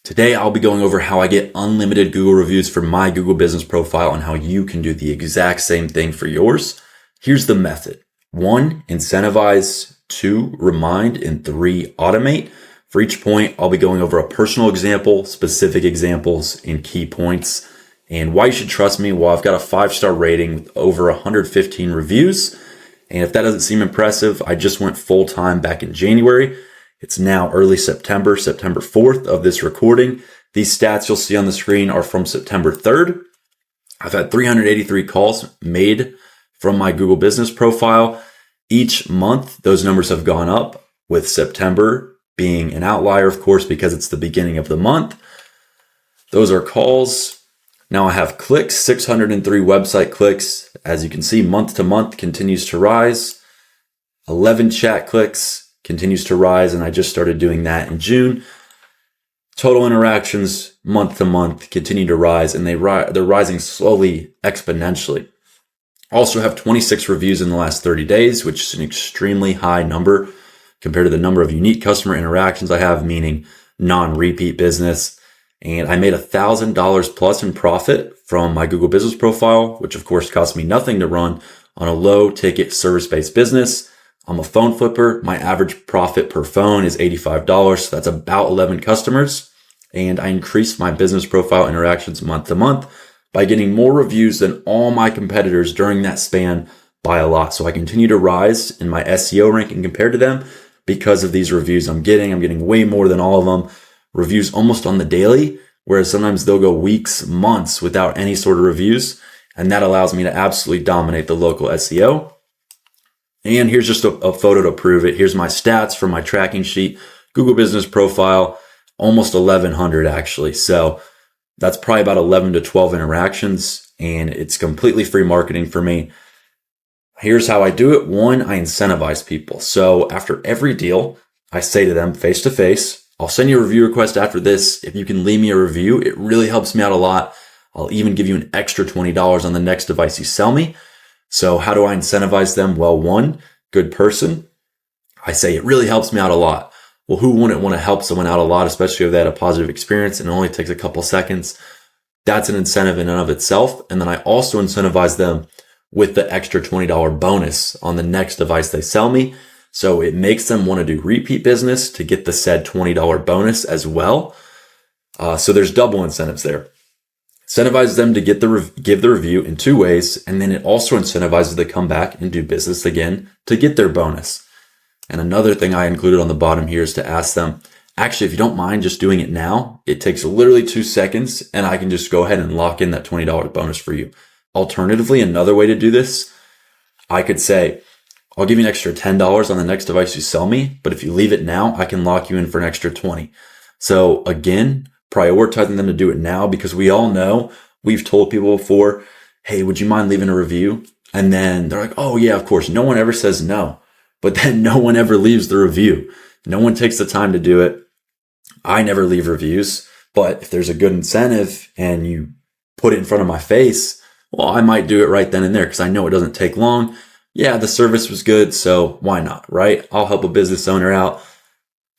Today, I'll be going over how I get unlimited Google reviews for my Google business profile and how you can do the exact same thing for yours. Here's the method. 1, incentivize. 2, remind. And 3, automate. For each point, I'll be going over a personal example, specific examples, and key points. And why you should trust me? Well, I've got a 5-star rating with over 115 reviews. And if that doesn't seem impressive, I just went full-time back in January. It's now early September 4th of this recording. These stats you'll see on the screen are from September 3rd. I've had 383 calls made from my Google business profile. Each month, those numbers have gone up, with September being an outlier, of course, because it's the beginning of the month. Those are calls. Now I have clicks, 603 website clicks. As you can see, month to month continues to rise. 11 chat clicks continues to rise, and I just started doing that in June. Total interactions month to month continue to rise, and they're rising slowly, exponentially. Also have 26 reviews in the last 30 days, which is an extremely high number compared to the number of unique customer interactions I have, meaning non-repeat business. And I made $1,000 plus in profit from my Google business profile, which of course cost me nothing to run on a low ticket service-based business. I'm a phone flipper. My average profit per phone is $85. So that's about 11 customers. And I increased my business profile interactions month to month by getting more reviews than all my competitors during that span by a lot. So I continue to rise in my SEO ranking compared to them because of these reviews I'm getting. I'm getting way more than all of them. Reviews almost on the daily, whereas sometimes they'll go weeks, months without any sort of reviews. And that allows me to absolutely dominate the local SEO. And here's just a photo to prove it. Here's my stats from my tracking sheet. Google business profile, almost 1,100 actually. So that's probably about 11 to 12 interactions, and it's completely free marketing for me. Here's how I do it. 1, I incentivize people. So after every deal, I say to them face to face, I'll send you a review request after this. If you can leave me a review, it really helps me out a lot. I'll even give you an extra $20 on the next device you sell me. So how do I incentivize them? Well, 1, good person. I say it really helps me out a lot. Well, who wouldn't want to help someone out a lot, especially if they had a positive experience and it only takes a couple seconds? That's an incentive in and of itself. And then I also incentivize them with the extra $20 bonus on the next device they sell me. So it makes them want to do repeat business to get the said $20 bonus as well. So there's double incentives there. Incentivize them to give the review in 2 ways, and then it also incentivizes them to come back and do business again to get their bonus. And another thing I included on the bottom here is to ask them, actually, if you don't mind just doing it now, it takes literally 2 seconds, and I can just go ahead and lock in that $20 bonus for you. Alternatively, another way to do this, I could say, I'll give you an extra $10 on the next device you sell me, but if you leave it now, I can lock you in for an extra $20. So again, prioritizing them to do it now, because we all know, we've told people before, hey, would you mind leaving a review? And then they're like, oh yeah, of course. No one ever says no, but then no one ever leaves the review. No one takes the time to do it. I never leave reviews, but if there's a good incentive and you put it in front of my face, well, I might do it right then and there because I know it doesn't take long. Yeah, the service was good, so why not, right? I'll help a business owner out.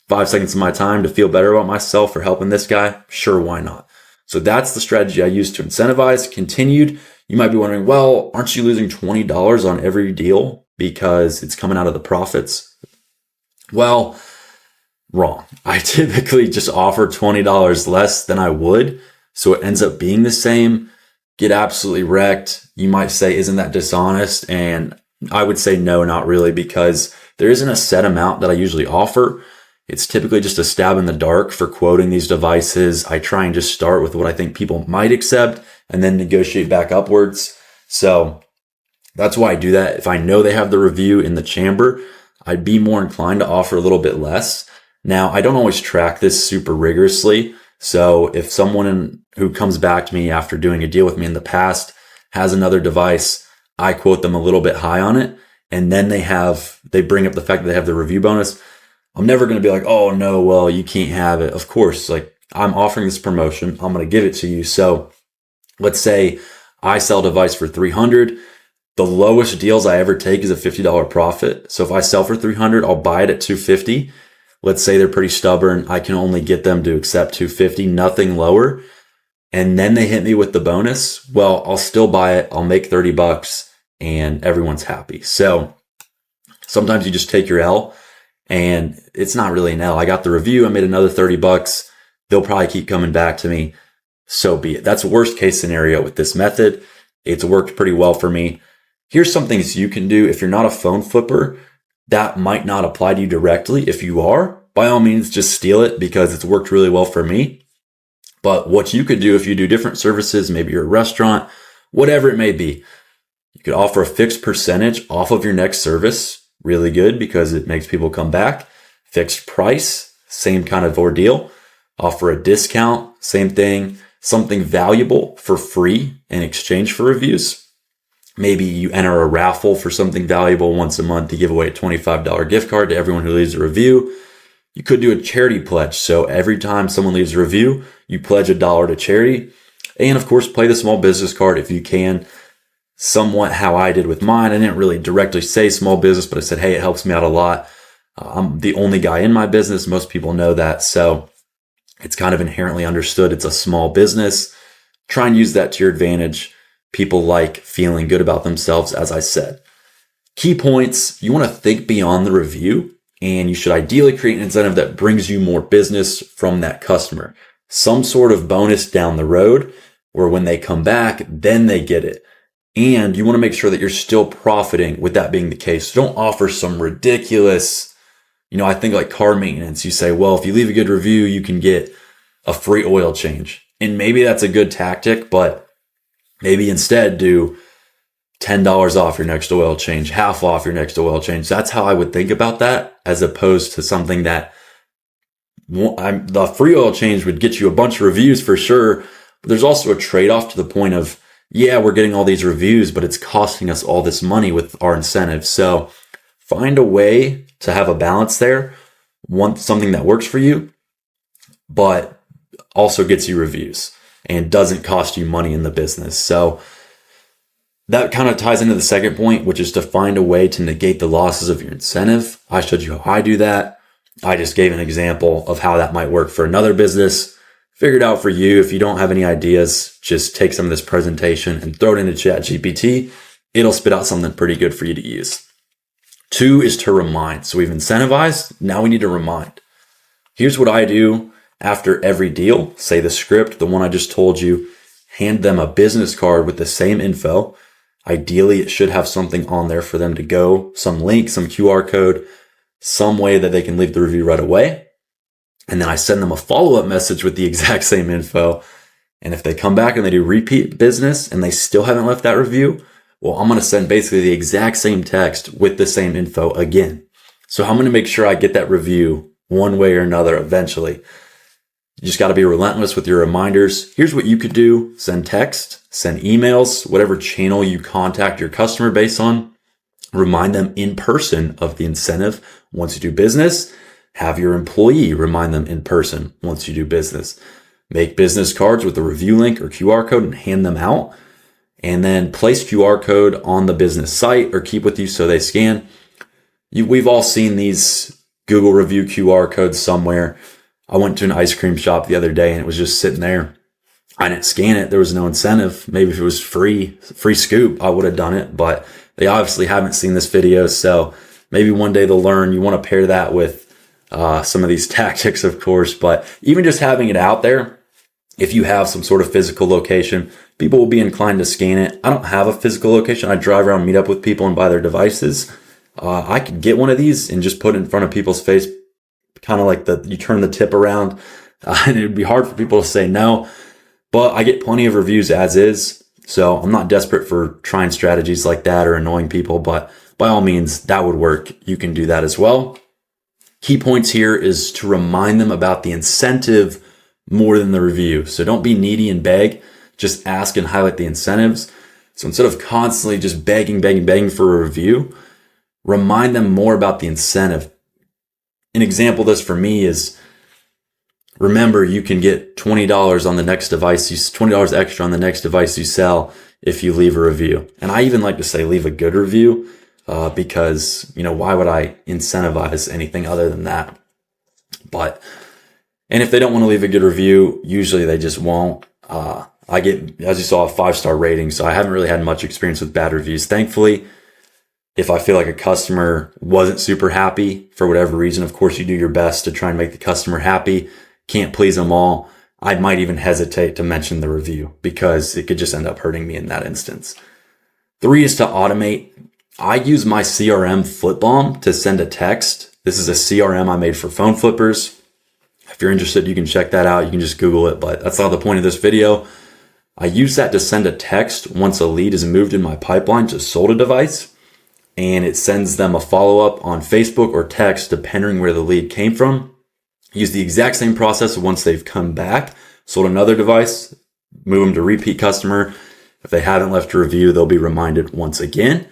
5 seconds of my time to feel better about myself for helping this guy? Sure, why not? So that's the strategy I use to incentivize. Continued, you might be wondering, well, aren't you losing $20 on every deal because it's coming out of the profits? Well, wrong. I typically just offer $20 less than I would, so it ends up being the same. Get absolutely wrecked. You might say, isn't that dishonest? And I would say no, not really, because there isn't a set amount that I usually offer. It's typically just a stab in the dark for quoting these devices. I try and just start with what I think people might accept and then negotiate back upwards. So that's why I do that. If I know they have the review in the chamber, I'd be more inclined to offer a little bit less. Now, I don't always track this super rigorously. So if someone who comes back to me after doing a deal with me in the past has another device, I quote them a little bit high on it. And then they bring up the fact that they have the review bonus. I'm never going to be like, oh no, well, you can't have it. Of course, like I'm offering this promotion. I'm going to give it to you. So let's say I sell a device for $300. The lowest deals I ever take is a $50 profit. So if I sell for $300, I'll buy it at $250. let's say they're pretty stubborn. I can only get them to accept 250, nothing lower. And then they hit me with the bonus. Well, I'll still buy it. I'll make $30 and everyone's happy. So sometimes you just take your L, and it's not really an L. I got the review. I made another $30. They'll probably keep coming back to me. So be it. That's a worst case scenario with this method. It's worked pretty well for me. Here's some things you can do. If you're not a phone flipper, that might not apply to you directly. If you are, by all means, just steal it because it's worked really well for me. But what you could do if you do different services, maybe you're a restaurant, whatever it may be, you could offer a fixed percentage off of your next service. Really good because it makes people come back. Fixed price, same kind of ordeal. Offer a discount, same thing. Something valuable for free in exchange for reviews. Maybe you enter a raffle for something valuable once a month to give away a $25 gift card to everyone who leaves a review. You could do a charity pledge. So every time someone leaves a review, you pledge $1 to charity. And of course, play the small business card if you can. Somewhat how I did with mine. I didn't really directly say small business, but I said, hey, it helps me out a lot. I'm the only guy in my business. Most people know that. So it's kind of inherently understood. It's a small business. Try and use that to your advantage. People like feeling good about themselves, as I said. Key points, you want to think beyond the review, and you should ideally create an incentive that brings you more business from that customer. Some sort of bonus down the road, where when they come back, then they get it. And you want to make sure that you're still profiting with that being the case. So don't offer some ridiculous, I think like car maintenance. You say, well, if you leave a good review, you can get a free oil change. And maybe that's a good tactic, but maybe instead do $10 off your next oil change, half off your next oil change. That's how I would think about that, as opposed to something that the free oil change would get you a bunch of reviews for sure. But there's also a trade-off to the point of, yeah, we're getting all these reviews, but it's costing us all this money with our incentives. So find a way to have a balance there. Want something that works for you, but also gets you reviews and doesn't cost you money in the business. So that kind of ties into the second point, which is to find a way to negate the losses of your incentive. I showed you how I do that. I just gave an example of how that might work for another business. Figure it out for you. If you don't have any ideas, just take some of this presentation and throw it into ChatGPT. It'll spit out something pretty good for you to use. 2 is to remind. So we've incentivized. Now we need to remind. Here's what I do after every deal. Say the script, the one I just told you, hand them a business card with the same info. Ideally, it should have something on there for them to go, some link, some QR code, some way that they can leave the review right away. And then I send them a follow-up message with the exact same info. And if they come back and they do repeat business and they still haven't left that review, well, I'm going to send basically the exact same text with the same info again. So I'm going to make sure I get that review one way or another eventually. You just got to be relentless with your reminders. Here's what you could do. Send text, send emails, whatever channel you contact your customer base on. Remind them in person of the incentive once you do business. Have your employee remind them in person once you do business. Make business cards with a review link or QR code and hand them out. And then place QR code on the business site or keep with you so they scan. We've all seen these Google review QR codes somewhere. I went to an ice cream shop the other day and it was just sitting there. I didn't scan it. There was no incentive. Maybe if it was free scoop, I would have done it, but they obviously haven't seen this video. So maybe one day they'll learn. You want to pair that with some of these tactics, of course, but even just having it out there, if you have some sort of physical location, people will be inclined to scan it. I don't have a physical location. I drive around, meet up with people and buy their devices. I could get one of these and just put it in front of people's face, kind of like you turn the tip around, and it'd be hard for people to say no, but I get plenty of reviews as is. So I'm not desperate for trying strategies like that or annoying people, but by all means, that would work. You can do that as well. Key points here is to remind them about the incentive more than the review. So don't be needy and beg, just ask and highlight the incentives. So instead of constantly just begging for a review, remind them more about the incentive. An example of this for me is, remember, you can get $20 on the next device, $20 extra on the next device you sell if you leave a review. And I even like to say leave a good review because, why would I incentivize anything other than that? And if they don't want to leave a good review, usually they just won't. I get, as you saw, a 5-star rating, so I haven't really had much experience with bad reviews. Thankfully, if I feel like a customer wasn't super happy for whatever reason, of course you do your best to try and make the customer happy. Can't please them all. I might even hesitate to mention the review because it could just end up hurting me in that instance. 3 is to automate. I use my CRM Flipbomb to send a text. This is a CRM I made for phone flippers. If you're interested, you can check that out. You can just Google it, but that's not the point of this video. I use that to send a text once a lead is moved in my pipeline to sold a device, and it sends them a follow-up on Facebook or text depending where the lead came from. Use the exact same process once they've come back, sold another device, move them to repeat customer. If they haven't left a review, they'll be reminded once again.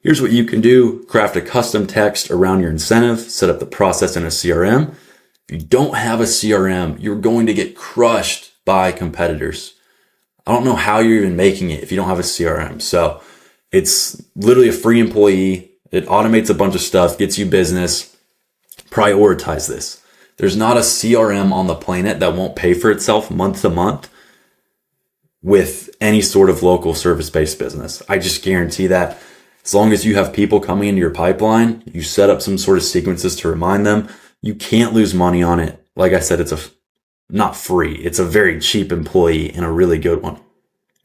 Here's what you can do. Craft a custom text around your incentive, set up the process in a CRM. If you don't have a CRM, you're going to get crushed by competitors. I don't know how you're even making it if you don't have a CRM. So it's literally a free employee. It automates a bunch of stuff, gets you business. Prioritize this. There's not a CRM on the planet that won't pay for itself month to month with any sort of local service-based business. I just guarantee that as long as you have people coming into your pipeline, you set up some sort of sequences to remind them, you can't lose money on it. Like I said, it's not free. It's a very cheap employee and a really good one.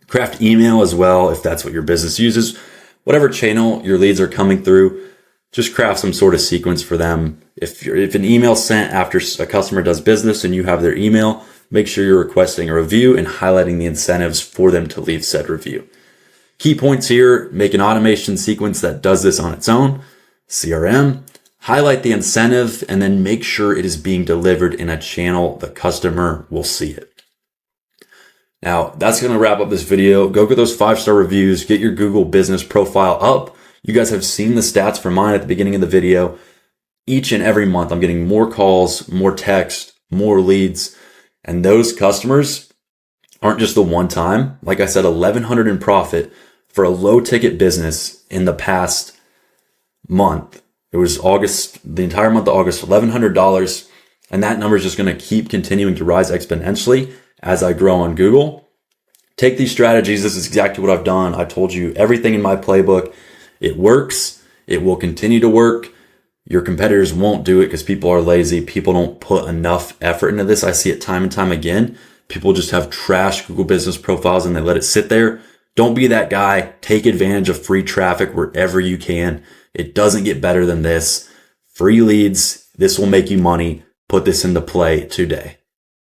Craft email as well if that's what your business uses. Whatever channel your leads are coming through, just craft some sort of sequence for them. If an email's sent after a customer does business and you have their email, make sure you're requesting a review and highlighting the incentives for them to leave said review. Key points here: make an automation sequence that does this on its own, CRM, highlight the incentive, and then make sure it is being delivered in a channel the customer will see it. Now, that's going to wrap up this video. Go get those 5-star reviews, get your Google business profile up. You guys have seen the stats for mine at the beginning of the video. Each and every month, I'm getting more calls, more text, more leads, and those customers aren't just the one time. Like I said, $1,100 in profit for a low ticket business in the past month. It was August, the entire month of August, $1,100. And that number is just going to keep continuing to rise exponentially as I grow on Google. Take these strategies. This is exactly what I've done. I told you everything in my playbook. It works. It will continue to work. Your competitors won't do it because people are lazy. People don't put enough effort into this. I see it time and time again. People just have trash Google business profiles and they let it sit there. Don't be that guy. Take advantage of free traffic wherever you can. It doesn't get better than this. Free leads. This will make you money. Put this into play today.